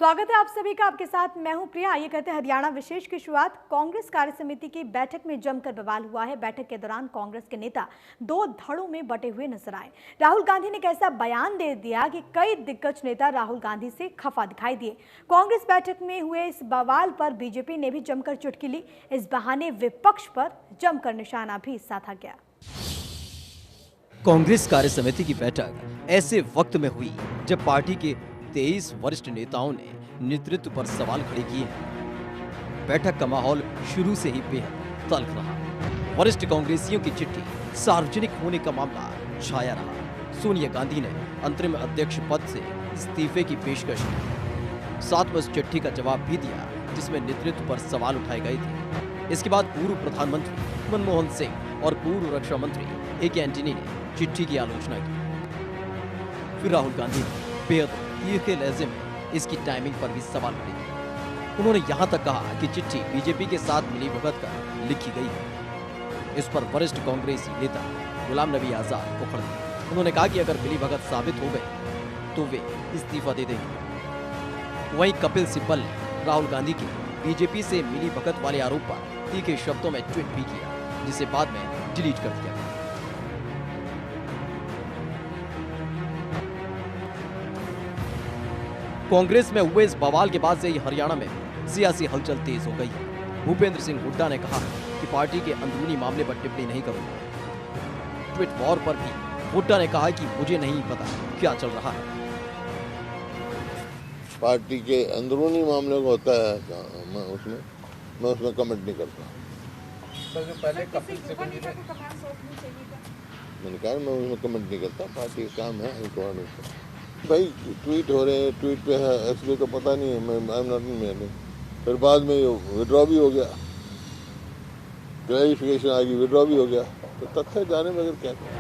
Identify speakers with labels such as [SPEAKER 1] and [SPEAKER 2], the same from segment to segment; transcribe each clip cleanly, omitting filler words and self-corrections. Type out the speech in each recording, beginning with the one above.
[SPEAKER 1] स्वागत है आप सभी का। आपके साथ मैं हूं प्रिया। आइए करते हैं हरियाणा विशेष की शुरुआत। कांग्रेस कार्य समिति की बैठक में जमकर बवाल हुआ है। बैठक के दौरान कांग्रेस के नेता दो धड़ों में बटे हुए नजर आए। राहुल गांधी ने एक ऐसा बयान दे दिया कि कई दिग्गज नेता राहुल गांधी से खफा दिखाई दिए। कांग्रेस बैठक में हुए इस बवाल पर बीजेपी ने भी जमकर चुटकी ली। इस बहाने विपक्ष पर जमकर निशाना भी साधा गया।
[SPEAKER 2] कांग्रेस कार्य समिति की बैठक ऐसे वक्त में हुई जब पार्टी के 23 वरिष्ठ नेताओं ने नेतृत्व पर सवाल खड़े किए हैं। बैठक का माहौल शुरू से ही बेहद तल्ख रहा। वरिष्ठ कांग्रेसियों की चिट्ठी सार्वजनिक होने का मामला छाया रहा। सोनिया गांधी ने अंतरिम अध्यक्ष पद से इस्तीफे की पेशकश की। साथ में उस चिट्ठी का जवाब भी दिया जिसमें नेतृत्व पर सवाल उठाए गए थे। इसके बाद पूर्व प्रधानमंत्री मनमोहन सिंह और पूर्व रक्षा मंत्री ए.के. एंटनी ने चिट्ठी की आलोचना की। फिर राहुल गांधी ने बेहद तीखे लहजे में इसकी टाइमिंग पर भी सवाल उठाए। उन्होंने यहां तक कहा कि चिट्ठी बीजेपी के साथ मिलीभगत कर लिखी गई है। इस पर वरिष्ठ कांग्रेसी नेता गुलाम नबी आजाद को खड़े दिए। उन्होंने कहा कि अगर मिलीभगत साबित हो गई तो वे इस्तीफा दे देंगे। वहीं कपिल सिब्बल ने राहुल गांधी के बीजेपी से मिलीभगत वाले आरोप पर तीखे शब्दों में ट्वीट भी किया, जिसे बाद में डिलीट कर दिया गया। कांग्रेस में हुए इस बवाल के बाद से ही हरियाणा में सियासी हलचल तेज हो गई है। भूपेंद्र सिंह हुड्डा ने कहा कि पार्टी के अंदरूनी मामले पर टिप्पणी नहीं करूंगा। ट्वीट वॉर पर भी हुड्डा ने कहा कि मुझे नहीं पता क्या चल रहा है।
[SPEAKER 3] पार्टी के अंदरूनी मामले को होता है मैं उसमें कमेंट नहीं करता।
[SPEAKER 4] पहले कपिल सिब्बल ने
[SPEAKER 3] मैंने कहा मैं उसमें कमेंट नहीं करता। पार्टी का काम है इंक्वायरी। भाई ट्वीट हो रहे हैं, ट्वीट पे है इसलिए तो पता नहीं है। मैं आई एम नॉट इन। फिर बाद में विड्रॉ भी हो गया, क्लैरिफिकेशन आ गई, विड्रॉ भी हो गया। तो तथ्य जाने बगैर क्या करें।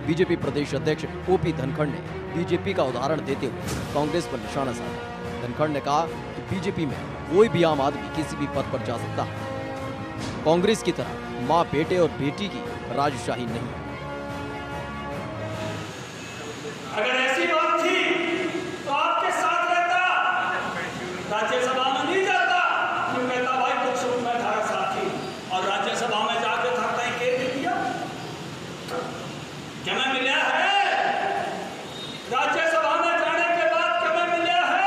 [SPEAKER 2] बीजेपी प्रदेश अध्यक्ष ओपी धनखड़ ने बीजेपी का उदाहरण देते हुए कांग्रेस पर निशाना साधा। धनखड़ ने कहा कि बीजेपी में कोई भी आम आदमी किसी भी पद पर जा सकता है। कांग्रेस की तरह माँ बेटे और बेटी की राजशाही नहीं।
[SPEAKER 5] अगर ऐसी बात थी तो आपके साथ रहता, राज्यसभा में नहीं जाता। क्यों कहता भाई कुछ सुख में था साथी, और राज्यसभा में जाकर था कहीं केस दिया क्या मैं मिला है? राज्यसभा में जाने के बाद क्या मैं मिला है?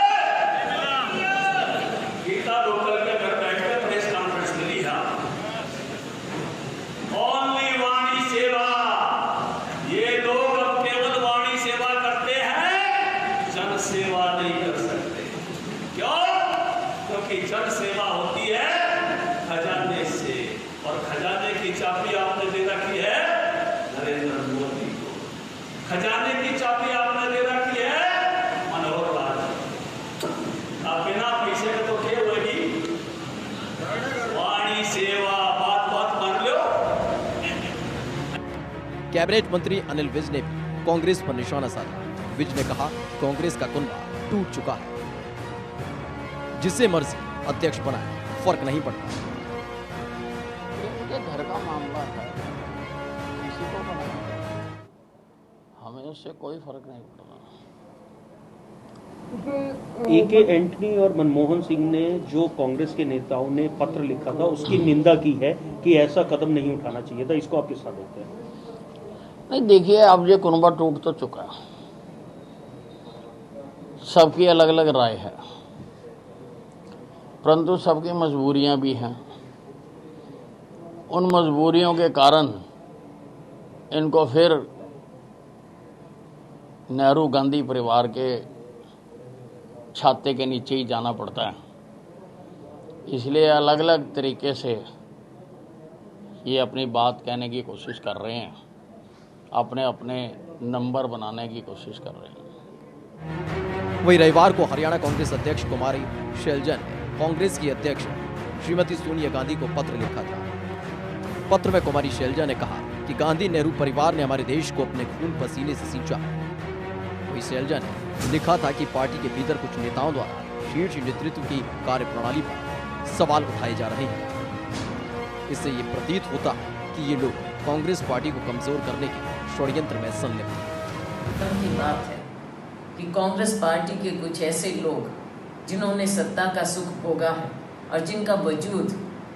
[SPEAKER 5] गीता लोकल के घर बैठकर प्रेस कॉन्फ्रेंस मिली है। ओनली वाणी सेवा। ये लोग अब केवल वाणी सेवा करते हैं, जन सेवा नहीं कर सकते। क्यों? क्योंकि जन सेवा होती है खजाने से, और खजाने की चाबी आपने दे रखी है नरेंद्र मोदी को। खजाने की चाबी आपने दे रखी है मनोहर लाल। आप बिना पैसे के तो क्या होगी? वाणी सेवा बात बात मान लो।
[SPEAKER 2] कैबिनेट मंत्री अनिल विज ने भी कांग्रेस पर निशाना साधा। विज ने कहा कि कांग्रेस का कुनबा टूट चुका है। जिसे मर्जी अध्यक्ष बनाए फर्क नहीं पड़ता।
[SPEAKER 4] उनके घर का मामला है, किसी को बनाना, हमें उससे कोई फर्क नहीं पड़ता।
[SPEAKER 6] ए.के. एंटनी और मनमोहन सिंह ने जो कांग्रेस के नेताओं ने पत्र लिखा था उसकी निंदा की है कि ऐसा कदम नहीं उठाना चाहिए था। इसको आप किस तरह देखते हैं?
[SPEAKER 4] नहीं, देखिए अब ये कुनबा टूट तो चुका है। सबकी अलग अलग राय है, परंतु सबकी मजबूरियां भी हैं। उन मजबूरियों के कारण इनको फिर नेहरू गांधी परिवार के छाते के नीचे ही जाना पड़ता है। इसलिए अलग अलग तरीके से ये अपनी बात कहने की कोशिश कर रहे हैं, अपने अपने नंबर बनाने की कोशिश कर रहे हैं।
[SPEAKER 2] वहीं रविवार को हरियाणा कांग्रेस अध्यक्ष कुमारी शैलजा ने कांग्रेस की अध्यक्ष श्रीमती सोनिया गांधी को पत्र लिखा था। पत्र में कुमारी शैलजा ने कहा कि गांधी नेहरू परिवार ने हमारे देश को अपने खून पसीने से सींचा है। वहीं शैलजा ने लिखा था कि पार्टी के भीतर कुछ नेताओं द्वारा शीर्ष नेतृत्व की कार्यप्रणाली पर सवाल उठाए जा रहे हैं। इससे ये प्रतीत होता है कि ये लोग कांग्रेस पार्टी को कमजोर करने के षड्यंत्र में संलिप्त हैं।
[SPEAKER 7] की बात है कि कांग्रेस पार्टी के कुछ ऐसे लोग जिन्होंने सत्ता का सुख भोगा है और जिनका वजूद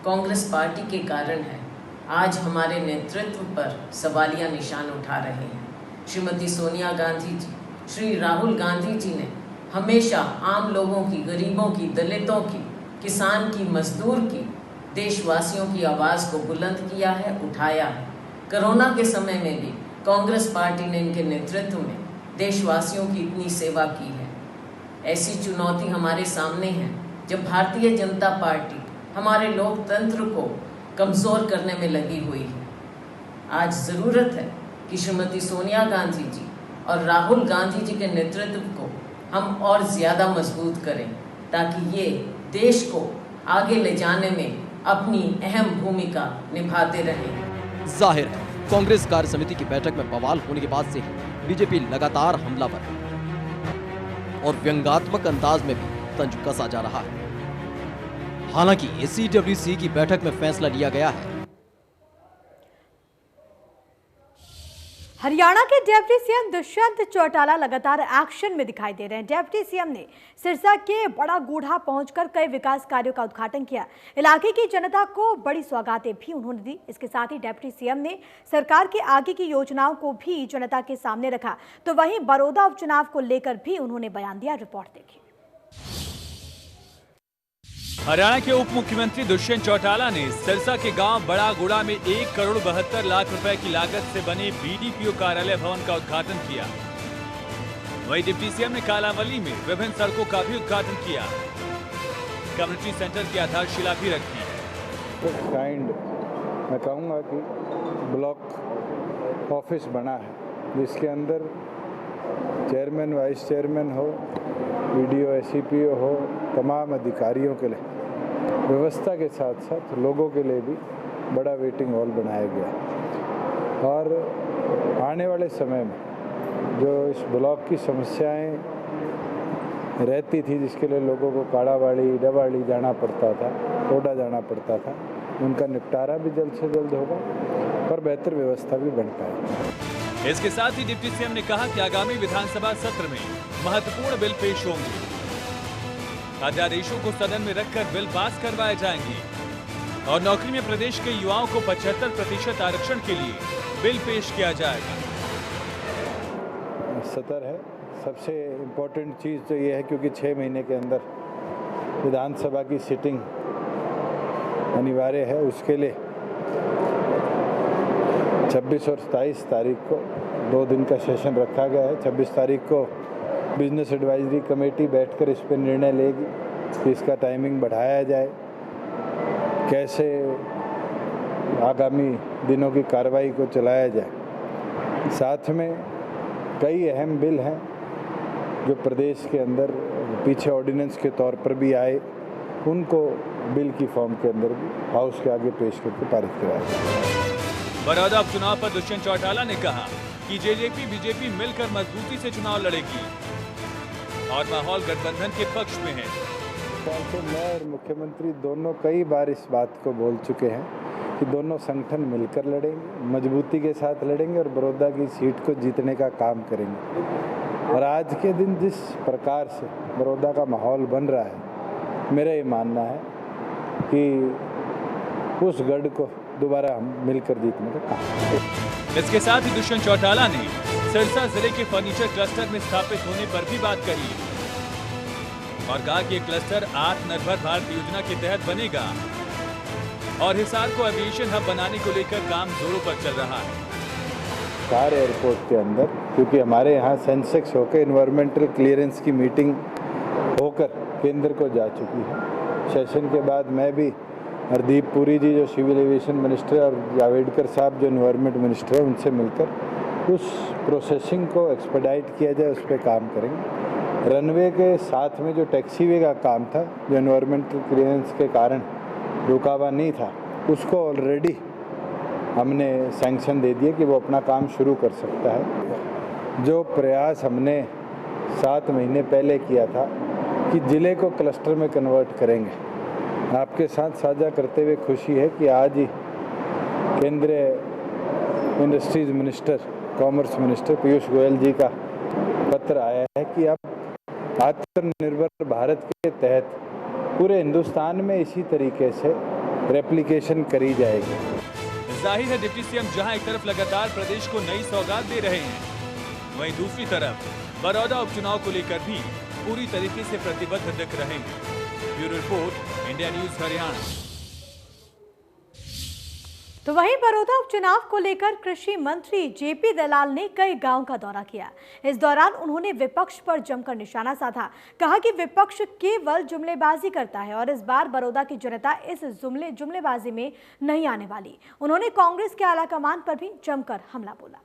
[SPEAKER 7] कांग्रेस पार्टी के कारण है, आज हमारे नेतृत्व पर सवालिया निशान उठा रहे हैं। श्रीमती सोनिया गांधी जी, श्री राहुल गांधी जी ने हमेशा आम लोगों की, गरीबों की, दलितों की, किसान की, मजदूर की, देशवासियों की आवाज़ को बुलंद किया है, उठाया है। कोरोना के समय में भी कांग्रेस पार्टी ने इनके नेतृत्व में देशवासियों की इतनी सेवा की है। ऐसी चुनौती हमारे सामने है जब भारतीय जनता पार्टी हमारे लोकतंत्र को कमज़ोर करने में लगी हुई है। आज ज़रूरत है कि श्रीमती सोनिया गांधी जी और राहुल गांधी जी के नेतृत्व को हम और ज़्यादा मजबूत करें ताकि ये देश को आगे ले जाने में अपनी अहम भूमिका निभाते रहें।
[SPEAKER 2] जाहिर है कांग्रेस कार्य समिति की बैठक में बवाल होने के बाद से ही बीजेपी लगातार हमलावर है और व्यंग्यात्मक अंदाज में भी तंज कसा जा रहा है। हालांकि CWC की बैठक में फैसला लिया गया है।
[SPEAKER 1] हरियाणा के डिप्टी सीएम दुष्यंत चौटाला लगातार एक्शन में दिखाई दे रहे हैं। डिप्टी सीएम ने सिरसा के बड़ा गूढ़ा पहुंचकर कई विकास कार्यों का उद्घाटन किया। इलाके की जनता को बड़ी सौगातें भी उन्होंने दी। इसके साथ ही डिप्टी सीएम ने सरकार के आगे की योजनाओं को भी जनता के सामने रखा। तो वहीं बड़ौदा उपचुनाव को लेकर भी उन्होंने बयान दिया। रिपोर्ट देखिए।
[SPEAKER 8] हरियाणा के उप मुख्यमंत्री दुष्यंत चौटाला ने सिरसा के गांव बड़ा गुड़ा में 1 करोड़ 72 लाख रुपए की लागत से बने BDPO कार्यालय भवन का उद्घाटन किया। वहीं डिप्टी सीएम ने कालांवाली में विभिन्न सड़कों का भी उद्घाटन किया। कम्युनिटी सेंटर की आधारशिला भी रखी।
[SPEAKER 9] मैं कहूँगा कि ब्लॉक ऑफिस बना है जिसके अंदर चेयरमैन, वाइस चेयरमैन हो, BDO, SCPO हो, तमाम अधिकारियों के लिए व्यवस्था के साथ साथ लोगों के लिए भी बड़ा वेटिंग हॉल बनाया गया। और आने वाले समय में जो इस ब्लॉक की समस्याएं रहती थी, जिसके लिए लोगों को काड़ावाड़ी, डवाड़ी जाना पड़ता था, टोडा जाना पड़ता था, उनका निपटारा भी जल्द से जल्द होगा और बेहतर व्यवस्था भी बन पाएगी।
[SPEAKER 8] इसके साथ ही डिप्टी सीएम ने कहा कि आगामी विधानसभा सत्र में महत्वपूर्ण बिल पेश होंगे। अध्यादेशों को सदन में रखकर बिल पास करवाए जाएंगे और नौकरी में प्रदेश के युवाओं को 75% आरक्षण के लिए बिल पेश किया जाएगा।
[SPEAKER 9] सत्र है, सबसे इम्पोर्टेंट चीज़ तो ये है क्योंकि 6 महीने के अंदर विधानसभा की सिटिंग अनिवार्य है। उसके लिए 26 और 27 तारीख को 2 दिन का सेशन रखा गया है। 26 तारीख को बिजनेस एडवाइजरी कमेटी बैठकर इस पर निर्णय लेगी कि इसका टाइमिंग बढ़ाया जाए, कैसे आगामी दिनों की कार्रवाई को चलाया जाए। साथ में कई अहम बिल हैं जो प्रदेश के अंदर पीछे ऑर्डिनेंस के तौर पर भी आए, उनको बिल की फॉर्म के अंदर भी हाउस के आगे पेश करके पारित कराया जाए।
[SPEAKER 8] बड़ौदा उपचुनाव पर दुष्यंत चौटाला ने कहा कि जेजेपी बीजेपी मिलकर मजबूती से चुनाव लड़ेगी और माहौल गठबंधन के पक्ष में है।
[SPEAKER 9] तो मैं और मुख्यमंत्री दोनों कई बार इस बात को बोल चुके हैं कि दोनों संगठन मिलकर लड़ेंगे, मजबूती के साथ लड़ेंगे और बड़ौदा की सीट को जीतने का काम करेंगे। और आज के दिन जिस प्रकार से बड़ौदा का माहौल बन रहा है, मेरा ये मानना है कि उस गढ़ को दोबारा हम मिलकर जीतने का काम करेंगे।
[SPEAKER 8] इसके साथ ही दुष्यंत चौटाला ने सिरसा जिले के फर्नीचर क्लस्टर में स्थापित होने पर भी बात कही और कहा कि ये क्लस्टर आत्मनिर्भर भारत योजना के तहत बनेगा और हिसार को एविएशन हब बनाने को लेकर काम जोरों पर चल रहा है।
[SPEAKER 9] हिसार एयरपोर्ट के अंदर, क्योंकि हमारे यहाँ सेंसेक्स होकर इन्वायरमेंटल क्लियरेंस की मीटिंग होकर केंद्र को जा चुकी है। सेशन के बाद मैं भी हरदीप पुरी जी जो सिविल एविएशन मिनिस्टर और जावेडकर साहब जो एनवायरनमेंट मिनिस्टर है, उनसे मिलकर उस प्रोसेसिंग को एक्सपेडाइट किया जाए, उस पर काम करेंगे। रनवे के साथ में जो टैक्सीवे का काम था, जो एनवायरमेंटल क्लियरेंस के कारण रुका हुआ नहीं था, उसको ऑलरेडी हमने सैंक्शन दे दिए कि वो अपना काम शुरू कर सकता है। जो प्रयास हमने 7 महीने पहले किया था कि ज़िले को क्लस्टर में कन्वर्ट करेंगे, आपके साथ साझा करते हुए खुशी है कि आज ही केंद्रीय industries minister, commerce minister Piyush Goyal ji का पत्र आया है कि अब आत्मनिर्भर भारत के तहत पूरे हिंदुस्तान में इसी तरीके से रेप्लिकेशन करी जाएगी।
[SPEAKER 8] जाहिर है डिप्टी सीएम जहां एक तरफ लगातार प्रदेश को नई सौगात दे रहे हैं, वहीं दूसरी तरफ बड़ौदा उपचुनाव को लेकर भी पूरी तरीके से प्रतिबद्ध दिख रहे हैं। Bureau report, India news Haryana.
[SPEAKER 1] तो वहीं बड़ौदा उपचुनाव को लेकर कृषि मंत्री जेपी दलाल ने कई गांवों का दौरा किया। इस दौरान उन्होंने विपक्ष पर जमकर निशाना साधा। कहा कि विपक्ष केवल जुमलेबाजी करता है और इस बार बड़ौदा की जनता इस जुमलेबाजी में नहीं आने वाली। उन्होंने कांग्रेस के आलाकमान पर भी जमकर हमला बोला।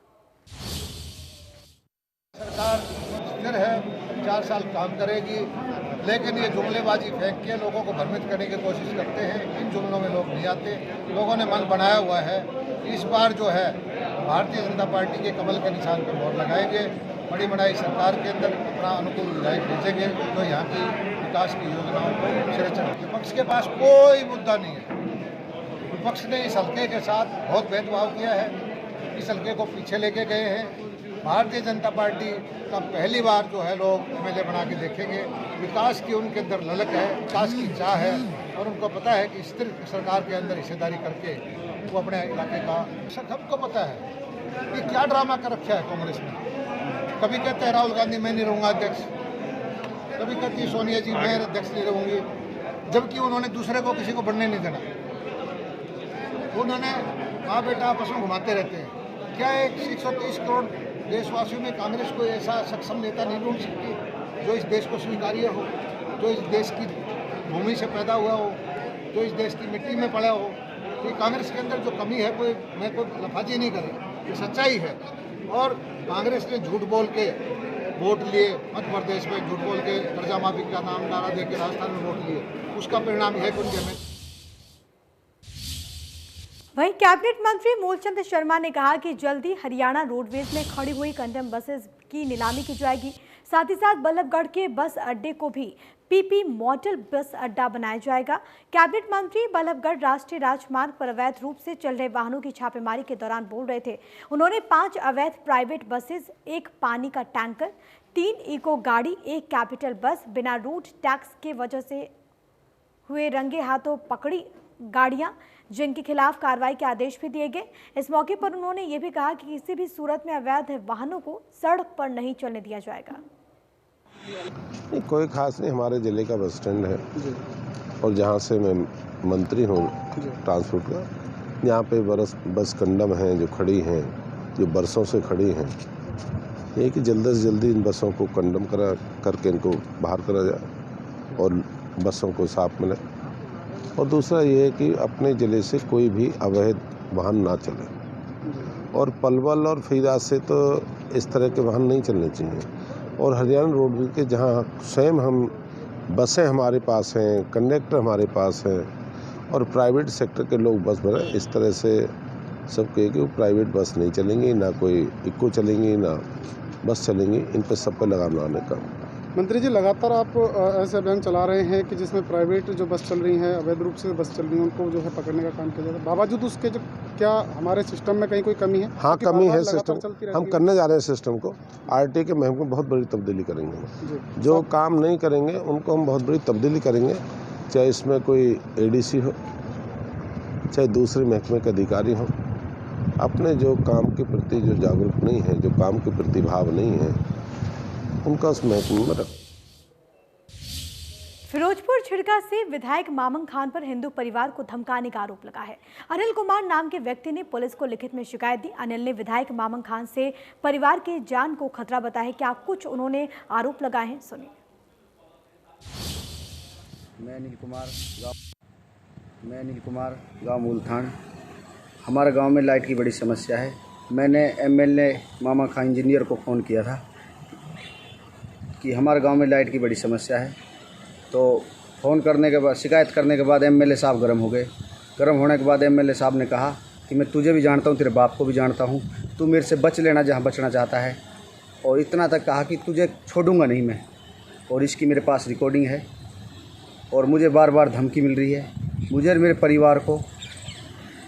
[SPEAKER 10] सरकार स्थिर है, 4 साल काम करेगी, लेकिन ये जुमलेबाजी फेंक के लोगों को भ्रमित करने की कोशिश करते हैं। इन जुमलों में लोग नहीं आते। लोगों ने मन बनाया हुआ है, इस बार जो है भारतीय जनता पार्टी के कमल के निशान पर मोहर लगाएंगे। बड़ी बड़ी सरकार के अंदर अपना अनुकूल विधायक भेजेंगे तो यहाँ की विकास की योजनाओं को सिरे चढ़ाएंगे। विपक्ष के पास कोई मुद्दा नहीं है। विपक्ष ने इस हल्के के साथ बहुत भेदभाव किया है, इस हल्के को पीछे लेके गए हैं। भारतीय जनता पार्टी का पहली बार जो है लोग एमएलए बना के देखेंगे। विकास की उनके अंदर ललक है, विकास की चाह है और उनको पता है कि स्थिर सरकार के अंदर हिस्सेदारी करके वो अपने इलाके का सबको पता है कि क्या ड्रामा कर रखा है कांग्रेस ने। कभी कहते हैं राहुल गांधी मैं नहीं रहूँगा अध्यक्ष, कभी कहती है सोनिया जी मैं अध्यक्ष नहीं रहूँगी, जबकि उन्होंने दूसरे को किसी को बढ़ने नहीं देना। उन्होंने माँ बेटा आपस में घुमाते रहते हैं। क्या एक 130 करोड़ देशवासियों में कांग्रेस को ऐसा सक्षम नेता नहीं ढूंढ सकती जो इस देश को स्वीकार्य हो, जो इस देश की भूमि से पैदा हुआ हो, जो इस देश की मिट्टी में पड़ा हो। तो कांग्रेस के अंदर जो कमी है कोई लफाजी नहीं करे, ये सच्चाई है। और कांग्रेस ने झूठ बोल के वोट लिए, मध्य प्रदेश में झूठ बोल के कर्जा माफी का नाम नारा दे के राजस्थान में वोट लिए, उसका परिणाम है कि उनके में।
[SPEAKER 1] वहीं कैबिनेट मंत्री मूलचंद शर्मा ने कहा कि जल्दी हरियाणा रोडवेज में खड़ी हुई कंडम बसेस की नीलामी की जाएगी। साथ ही साथ बल्लभगढ़ के बस अड्डे को भी पीपी मॉडल बस अड्डा बनाया जाएगा। कैबिनेट मंत्री बल्लभगढ़ राष्ट्रीय राजमार्ग पर अवैध रूप से चल रहे वाहनों की छापेमारी के दौरान बोल रहे थे। उन्होंने 5 अवैध प्राइवेट बसेस, 1 पानी का टैंकर, 3 इको गाड़ी, 1 कैपिटल बस बिना रूट टैक्स के वजह से हुए रंगे हाथों पकड़ी गाड़ियां, जिनके खिलाफ कार्रवाई के आदेश भी दिए गए। इस मौके पर उन्होंने ये भी कहा कि किसी भी सूरत में अवैध वाहनों को सड़क पर नहीं चलने दिया जाएगा।
[SPEAKER 11] कोई खास नहीं, हमारे जिले का बस स्टैंड है और जहाँ से मैं मंत्री हूँ ट्रांसपोर्ट का, यहाँ पे बस कंडम हैं जो खड़ी हैं, जो बरसों से खड़ी हैं। ये कि जल्दी से जल्दी इन बसों को कंडम करके इनको बाहर करा जाए और बसों को साफ मिले। और दूसरा ये है कि अपने ज़िले से कोई भी अवैध वाहन ना चले। और पलवल और फरीदाबाद से तो इस तरह के वाहन नहीं चलने चाहिए। और हरियाणा रोडवेज के जहाँ स्वयं हम बसें हमारे पास हैं, कंडक्टर हमारे पास हैं और प्राइवेट सेक्टर के लोग बस भरें, इस तरह से सब कहे कि वो प्राइवेट बस नहीं चलेंगी, ना कोई इको चलेंगी, ना बस चलेंगी। इन पर सब पर लगाम लगाने का।
[SPEAKER 12] मंत्री जी, लगातार आप ऐसे अभियान चला रहे हैं कि जिसमें प्राइवेट जो बस चल रही हैं, अवैध रूप से बस चल रही हैं, उनको जो है पकड़ने का काम किया जाता है। बावजूद उसके जो क्या हमारे सिस्टम में कहीं कोई कमी है?
[SPEAKER 11] हाँ, कमी है सिस्टम। हम करने जा रहे हैं सिस्टम को। आरटी के महकमे में बहुत बड़ी तब्दीली करेंगे। जो काम नहीं करेंगे उनको हम बहुत बड़ी तब्दीली करेंगे, चाहे इसमें कोई एडीसी हो, चाहे दूसरे महकमे के अधिकारी हो। अपने जो काम के प्रति जो जागरूक नहीं है, जो काम के प्रति भाव नहीं है, उनका उस महकमे में रख।
[SPEAKER 1] फिरोजपुर छिड़का से विधायक मामंग खान पर हिंदू परिवार को धमकाने का आरोप लगा है। अनिल कुमार नाम के व्यक्ति ने पुलिस को लिखित में शिकायत दी। अनिल ने विधायक मामंग खान से परिवार के जान को खतरा बताया। क्या कुछ उन्होंने आरोप लगाए हैं, सुनिए।
[SPEAKER 13] मैं अनिल कुमार गाँव मूलथान। हमारे गांव में लाइट की बड़ी समस्या है। मैंने एमएलए मामा खान इंजीनियर को फ़ोन किया था कि हमारे गांव में लाइट की बड़ी समस्या है। तो फ़ोन करने के बाद, शिकायत करने के बाद एमएलए साहब गर्म हो गए। गर्म होने के बाद एमएलए साहब ने कहा कि मैं तुझे भी जानता हूँ, तेरे बाप को भी जानता हूँ, तू मेरे से बच लेना जहाँ बचना चाहता है। और इतना तक कहा कि तुझे छोड़ूंगा नहीं मैं। और इसकी मेरे पास रिकॉर्डिंग है और मुझे बार बार धमकी मिल रही है। मुझे और मेरे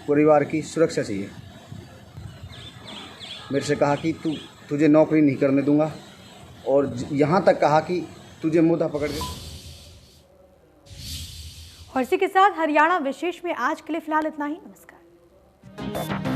[SPEAKER 13] परिवार की सुरक्षा चाहिए। मेरे से कहा कि तुझे नौकरी नहीं करने दूंगा और यहाँ तक कहा कि तुझे मुद्दा पकड़ के।
[SPEAKER 1] और इसी के साथ हरियाणा विशेष में आज के लिए फिलहाल इतना ही। नमस्कार।